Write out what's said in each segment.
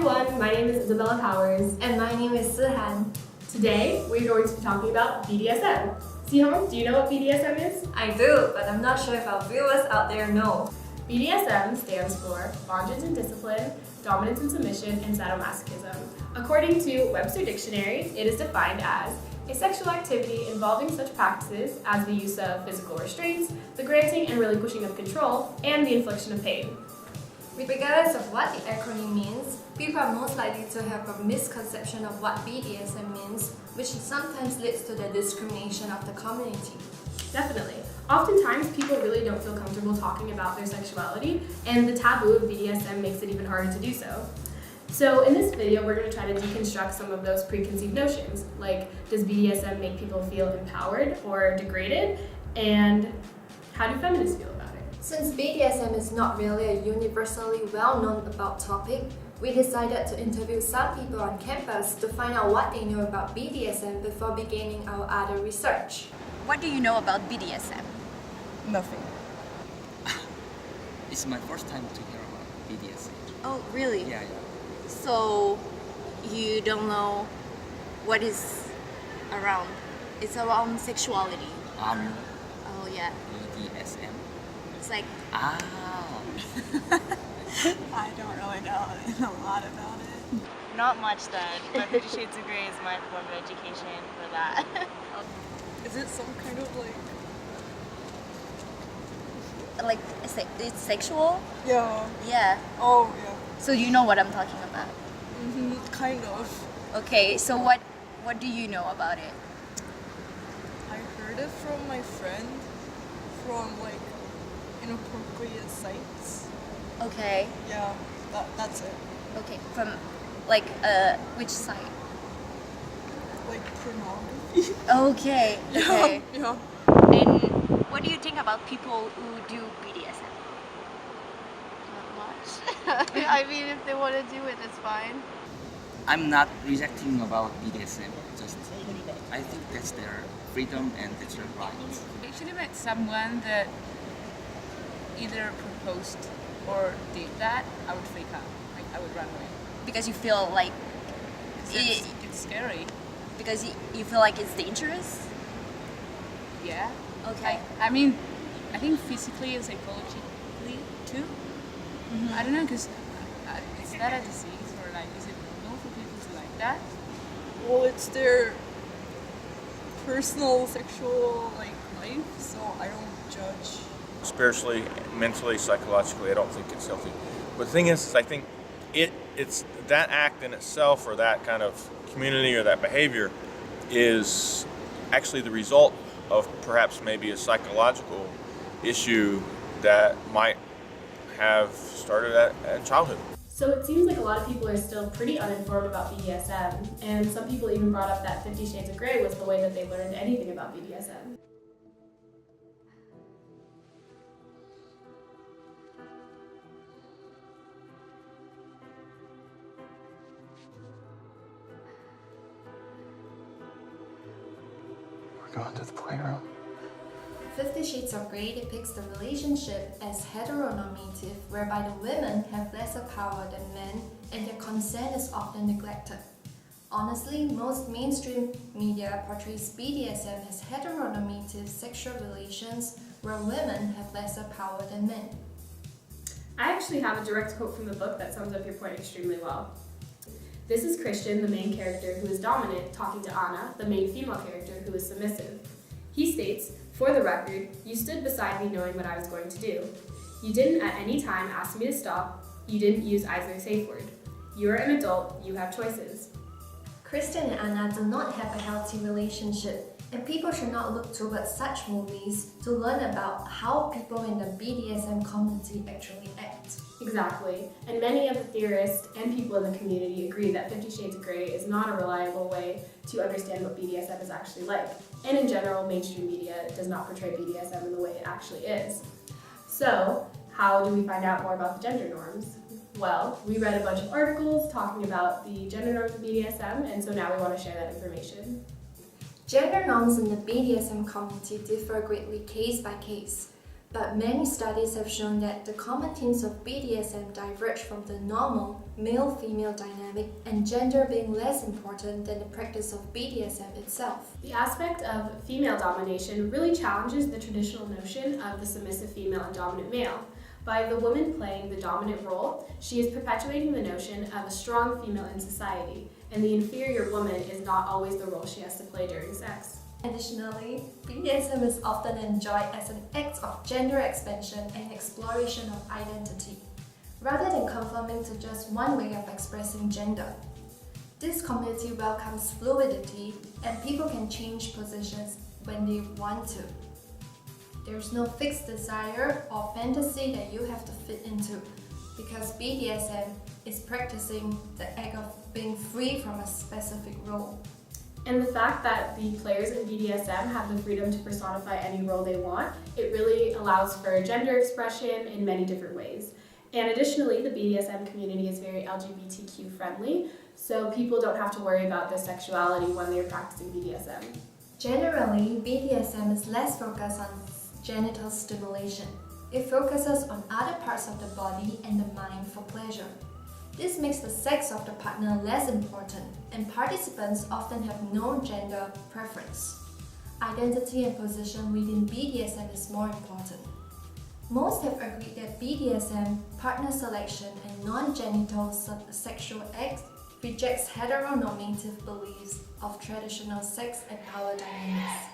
everyone, my name is Isabella Powers. And my name is Sihan. Today, we're going to be talking about BDSM. Sihan, do you know what BDSM is? I do, but I'm not sure if our viewers out there know. BDSM stands for Bondage and Discipline, Dominance and Submission, and Sadomasochism. According to Webster Dictionary, it is defined as a sexual activity involving such practices as the use of physical restraints, the granting and relinquishing of control, and the infliction of pain. Regardless of what the acronym means, people are most likely to have a misconception of what BDSM means, which sometimes leads to the discrimination of the community. Definitely. Oftentimes, people really don't feel comfortable talking about their sexuality, and the taboo of BDSM makes it even harder to do so. So in this video, we're going to try to deconstruct some of those preconceived notions, like does BDSM make people feel empowered or degraded, and how do feminists feel about it? Since BDSM is not really a universally well-known about topic, we decided to interview some people on campus to find out what they know about BDSM before beginning our other research. What do you know about BDSM? Nothing. It's my first time to hear about BDSM. Oh, really? Yeah. So, you don't know what is around? It's around sexuality. Oh, yeah. BDSM. It's like... Ah. I don't really know a lot about it. Not much then, but 50 Shades of Grey is my form of education for that. Is it some kind of Like, it's sexual? Yeah. Yeah. Oh, yeah. So you know what I'm talking about? Kind of. Okay, so what do you know about it? I heard it from my friend from inappropriate sites. Okay. Yeah, that's it. Okay, from which site? Pornography. Okay. Okay. Yeah. And what do you think about people who do BDSM? Not much. I mean, if they want to do it, it's fine. I'm not rejecting about BDSM. Just I think that's their freedom and that's their right. I actually met someone that either proposed or did that, I would freak out. Like, I would run away. Because you feel like It's scary. because you feel like it's dangerous? Yeah. Okay. I mean, I think physically and psychologically too. I don't know, because is that a disease or is it normal for people to like that? Well, it's their personal sexual life, so I don't judge. Spiritually, mentally, psychologically, I don't think it's healthy. But the thing is I think it's that act in itself, or that kind of community or that behavior, is actually the result of perhaps maybe a psychological issue that might have started at childhood. So it seems like a lot of people are still pretty uninformed about BDSM, and some people even brought up that 50 Shades of Grey was the way that they learned anything about BDSM. We're going to the playroom. 50 Shades of Grey depicts the relationship as heteronormative, whereby the women have lesser power than men and their consent is often neglected. Honestly, most mainstream media portrays BDSM as heteronormative sexual relations where women have lesser power than men. I actually have a direct quote from the book that sums up your point extremely well. This is Christian, the main character who is dominant, talking to Anna, the main female character who is submissive. He states, "For the record, you stood beside me knowing what I was going to do. You didn't at any time ask me to stop. You didn't use either safe word. You're an adult, you have choices." Christian and Anna do not have a healthy relationship, and people should not look towards such movies to learn about how people in the BDSM community actually act. Exactly, and many of the theorists and people in the community agree that 50 Shades of Grey is not a reliable way to understand what BDSM is actually like. And in general, mainstream media does not portray BDSM in the way it actually is. So, how do we find out more about the gender norms? Well, we read a bunch of articles talking about the gender norms of BDSM, and so now we want to share that information. Gender norms in the BDSM community differ greatly case by case. But many studies have shown that the common themes of BDSM diverge from the normal male-female dynamic and gender being less important than the practice of BDSM itself. The aspect of female domination really challenges the traditional notion of the submissive female and dominant male. By the woman playing the dominant role, she is perpetuating the notion of a strong female in society, and the inferior woman is not always the role she has to play during sex. Additionally, BDSM is often enjoyed as an act of gender expansion and exploration of identity, rather than conforming to just one way of expressing gender. This community welcomes fluidity, and people can change positions when they want to. There's no fixed desire or fantasy that you have to fit into, because BDSM is practicing the act of being free from a specific role. And the fact that the players in BDSM have the freedom to personify any role they want, it really allows for gender expression in many different ways. And additionally, the BDSM community is very LGBTQ friendly, so people don't have to worry about their sexuality when they're practicing BDSM. Generally, BDSM is less focused on genital stimulation. It focuses on other parts of the body and the mind for pleasure. This makes the sex of the partner less important, and participants often have no gender preference. Identity and position within BDSM is more important. Most have agreed that BDSM, partner selection, and non-genital sexual acts rejects heteronormative beliefs of traditional sex and power dynamics.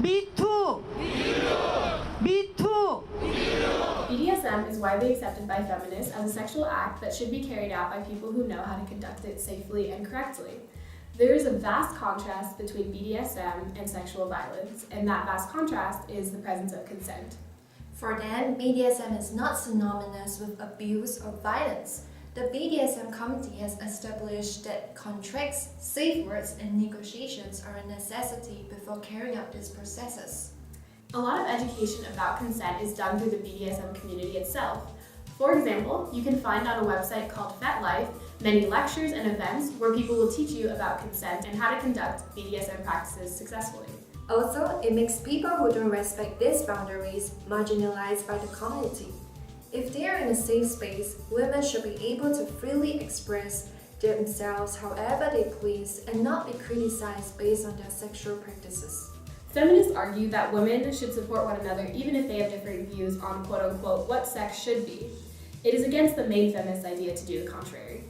Me too! Me too! BDSM is widely accepted by feminists as a sexual act that should be carried out by people who know how to conduct it safely and correctly. There is a vast contrast between BDSM and sexual violence, and that vast contrast is the presence of consent. For them, BDSM is not synonymous with abuse or violence. The BDSM committee has established that contracts, safe words, and negotiations are a necessity before carrying out these processes. A lot of education about consent is done through the BDSM community itself. For example, you can find on a website called FetLife many lectures and events where people will teach you about consent and how to conduct BDSM practices successfully. Also, it makes people who don't respect these boundaries marginalized by the community. If they are in a safe space, women should be able to freely express themselves however they please and not be criticized based on their sexual practices. Feminists argue that women should support one another even if they have different views on quote-unquote what sex should be. It is against the main feminist idea to do the contrary.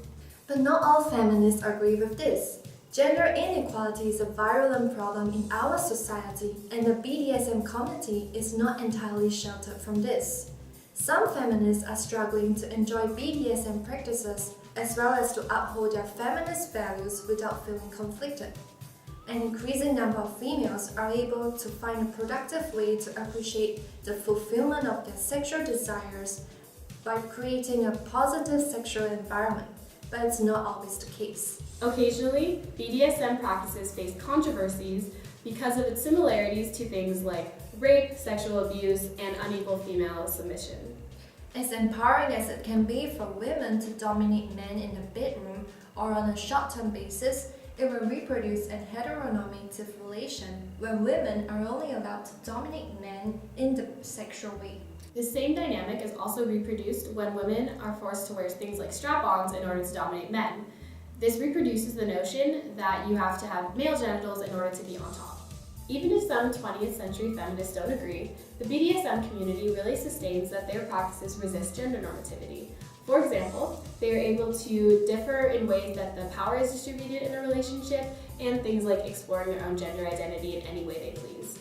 But not all feminists agree with this. Gender inequality is a virulent problem in our society, and the BDSM community is not entirely sheltered from this. Some feminists are struggling to enjoy BDSM practices as well as to uphold their feminist values without feeling conflicted. An increasing number of females are able to find a productive way to appreciate the fulfillment of their sexual desires by creating a positive sexual environment, but it's not always the case. Occasionally, BDSM practices face controversies because of its similarities to things like rape, sexual abuse, and unequal female submission. As empowering as it can be for women to dominate men in the bedroom or on a short-term basis, it will reproduce a heteronormative relation where women are only allowed to dominate men in the sexual way. The same dynamic is also reproduced when women are forced to wear things like strap-ons in order to dominate men. This reproduces the notion that you have to have male genitals in order to be on top. Even if some 20th century feminists don't agree, the BDSM community really sustains that their practices resist gender normativity. For example, they are able to differ in ways that the power is distributed in a relationship and things like exploring their own gender identity in any way they please.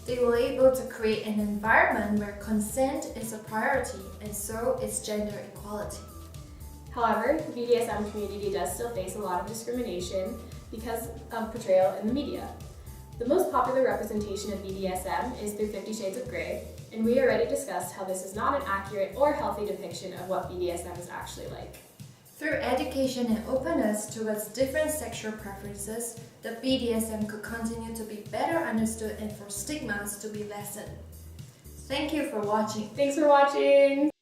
They were able to create an environment where consent is a priority and so is gender equality. However, the BDSM community does still face a lot of discrimination because of portrayal in the media. The most popular representation of BDSM is through 50 Shades of Grey, and we already discussed how this is not an accurate or healthy depiction of what BDSM is actually like. Through education and openness towards different sexual preferences, the BDSM could continue to be better understood and for stigmas to be lessened. Thank you for watching. Thanks for watching!